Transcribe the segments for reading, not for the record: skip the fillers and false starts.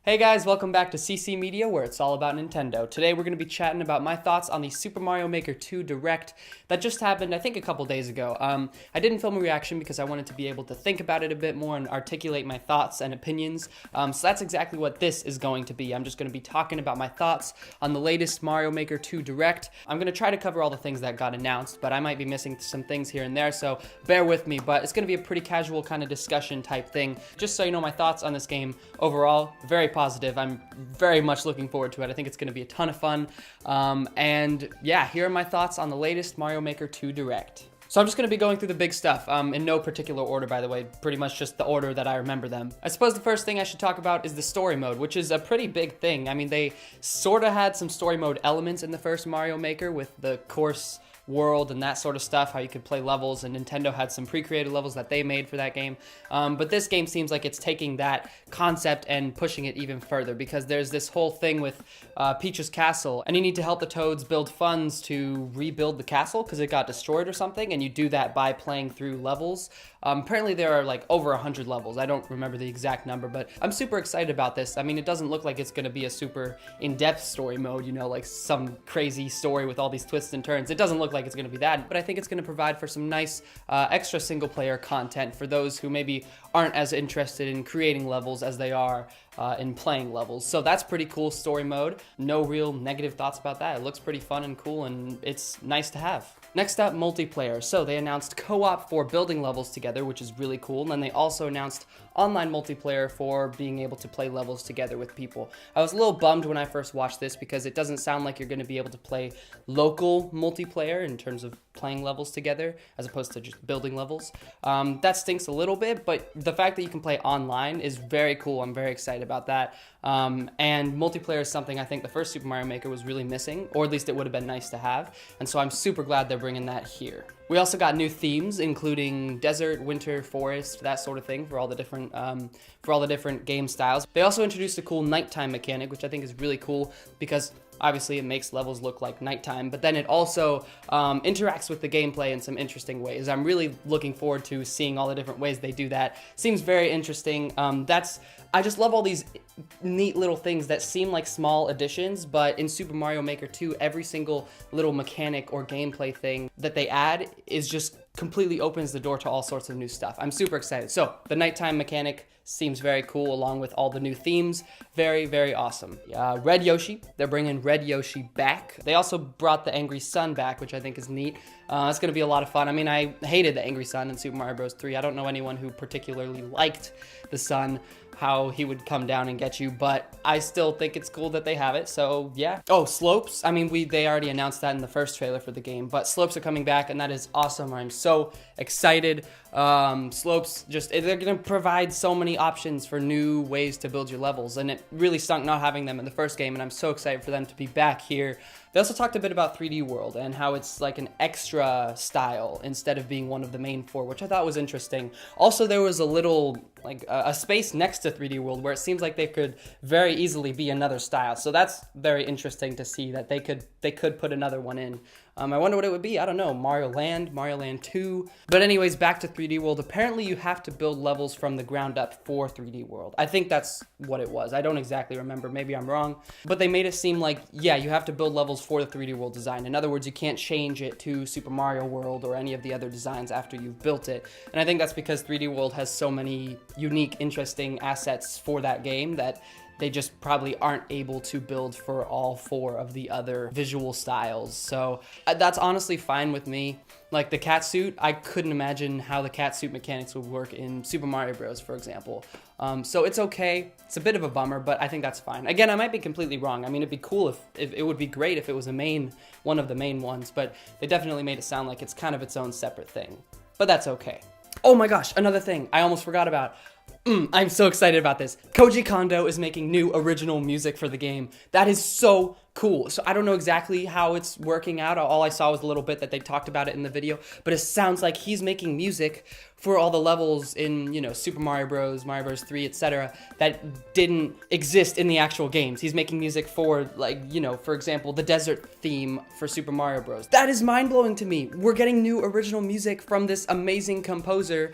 Hey guys, welcome back to CC Media, where it's all about Nintendo. Today we're going to be chatting about my thoughts on the Super Mario Maker 2 Direct that just happened, I think, a couple days ago. I didn't film a reaction because I wanted to be able to think about it a bit more and articulate my thoughts and opinions. So that's exactly what this is going to be. I'm just going to be talking about my thoughts on the latest Mario Maker 2 Direct. I'm going to try to cover all the things that got announced, but I might be missing some things here and there, so bear with me. But it's going to be a pretty casual kind of discussion type thing. Just so you know, my thoughts on this game overall, very positive. I'm very much looking forward to it. I think it's going to be a ton of fun. And yeah, here are my thoughts on the latest Mario Maker 2 Direct. So I'm just going to be going through the big stuff, in no particular order, by the way, pretty much just the order that I remember them. I suppose the first thing I should talk about is the story mode, which is a pretty big thing. I mean, they sort of had some story mode elements in the first Mario Maker with the course world and that sort of stuff, how you could play levels, and Nintendo had some pre-created levels that they made for that game. But this game seems like it's taking that concept and pushing it even further, because there's this whole thing with Peach's castle, and you need to help the Toads build funds to rebuild the castle because it got destroyed or something, and you do that by playing through levels. Apparently there are like over 100 levels. I don't remember the exact number, but I'm super excited about this. I mean, it doesn't look like it's going to be a super in-depth story mode, you know, like some crazy story with all these twists and turns. It doesn't look like it's going to be that, but I think it's going to provide for some nice extra single-player content for those who maybe aren't as interested in creating levels as they are in playing levels. So that's pretty cool story mode. No real negative thoughts about that. It looks pretty fun and cool, and it's nice to have. Next up, multiplayer. So they announced co-op for building levels together, which is really cool. And then they also announced online multiplayer for being able to play levels together with people. I was a little bummed when I first watched this because it doesn't sound like you're going to be able to play local multiplayer in terms of playing levels together as opposed to just building levels. That stinks a little bit, but the fact that you can play online is very cool. I'm very excited about that. And multiplayer is something I think the first Super Mario Maker was really missing, or at least it would have been nice to have. And so I'm super glad they're bringing that here. We also got new themes, including desert, winter, forest, that sort of thing for all the different game styles. They also introduced a cool nighttime mechanic, which I think is really cool because obviously it makes levels look like nighttime, but then it also interacts with the gameplay in some interesting ways. I'm really looking forward to seeing all the different ways they do that. Seems very interesting. I just love all these neat little things that seem like small additions, but in Super Mario Maker 2, every single little mechanic or gameplay thing that they add is just completely opens the door to all sorts of new stuff. I'm super excited. So the nighttime mechanic seems very cool, along with all the new themes. Very, very awesome. Red Yoshi, they're bringing Red Yoshi back. They also brought the Angry Sun back, which I think is neat. It's going to be a lot of fun. I mean, I hated the Angry Sun in Super Mario Bros. 3. I don't know anyone who particularly liked the sun, how he would come down and get you, but I still think it's cool that they have it, so yeah. Oh, slopes. I mean, they already announced that in the first trailer for the game, but slopes are coming back, and that is awesome. I'm so excited. Slopes, they're gonna provide so many options for new ways to build your levels, and it really stunk not having them in the first game, and I'm so excited for them to be back here. They also talked a bit about 3D World and how it's like an extra style instead of being one of the main four, which I thought was interesting. Also, there was a little, like a space next to 3D World where it seems like they could very easily be another style. So that's very interesting to see that they could put another one in. I wonder what it would be. I don't know. Mario Land 2. But anyways, back to 3D World. Apparently you have to build levels from the ground up for 3D World. I think that's what it was. I don't exactly remember. Maybe I'm wrong. But they made it seem like, yeah, you have to build levels for the 3D World design. In other words, you can't change it to Super Mario World or any of the other designs after you've built it. And I think that's because 3D World has so many unique, interesting assets for that game that they just probably aren't able to build for all four of the other visual styles. So that's honestly fine with me. Like the catsuit, I couldn't imagine how the catsuit mechanics would work in Super Mario Bros., for example. So it's okay. It's a bit of a bummer, but I think that's fine. Again, I might be completely wrong. I mean, it'd be cool if it would be great if it was one of the main ones, but they definitely made it sound like it's kind of its own separate thing. But that's okay. Oh my gosh, another thing I almost forgot about. I'm so excited about this. Koji Kondo is making new original music for the game. That is so cool. So I don't know exactly how it's working out. All I saw was a little bit that they talked about it in the video, but it sounds like he's making music for all the levels in, you know, Super Mario Bros, Mario Bros 3, etc. that didn't exist in the actual games. He's making music for, like, you know, for example, the desert theme for Super Mario Bros. That is mind-blowing to me. We're getting new original music from this amazing composer,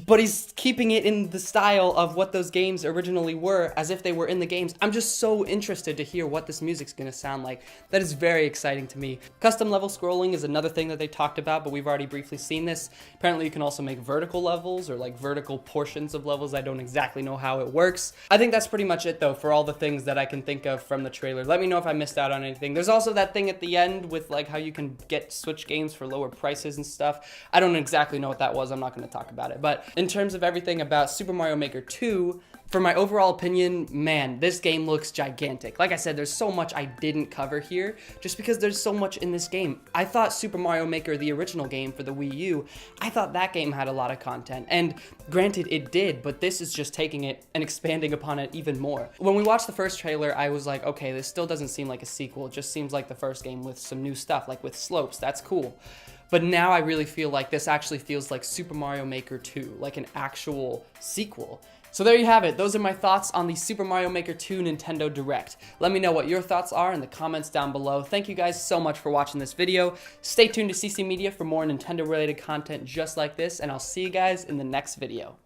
but he's keeping it in the style of what those games originally were, as if they were in the games. I'm just so interested to hear what this music's gonna sound like. That is very exciting to me. Custom level scrolling is another thing that they talked about, but we've already briefly seen this. Apparently you can also make vertical levels, or like vertical portions of levels. I don't exactly know how it works. I think that's pretty much it though for all the things that I can think of from the trailer. Let me know if I missed out on anything. There's also that thing at the end with like how you can get Switch games for lower prices and stuff. I don't exactly know what that was. I'm not gonna talk about it. But in terms of everything about Super Mario Maker 2, for my overall opinion, man, this game looks gigantic. Like I said, there's so much I didn't cover here, just because there's so much in this game. I thought Super Mario Maker, the original game for the Wii U, I thought that game had a lot of content. And granted, it did, but this is just taking it and expanding upon it even more. When we watched the first trailer, I was like, okay, this still doesn't seem like a sequel. It just seems like the first game with some new stuff, like with slopes. That's cool. But now I really feel like this actually feels like Super Mario Maker 2, like an actual sequel. So there you have it. Those are my thoughts on the Super Mario Maker 2 Nintendo Direct. Let me know what your thoughts are in the comments down below. Thank you guys so much for watching this video. Stay tuned to CC Media for more Nintendo related content just like this, and I'll see you guys in the next video.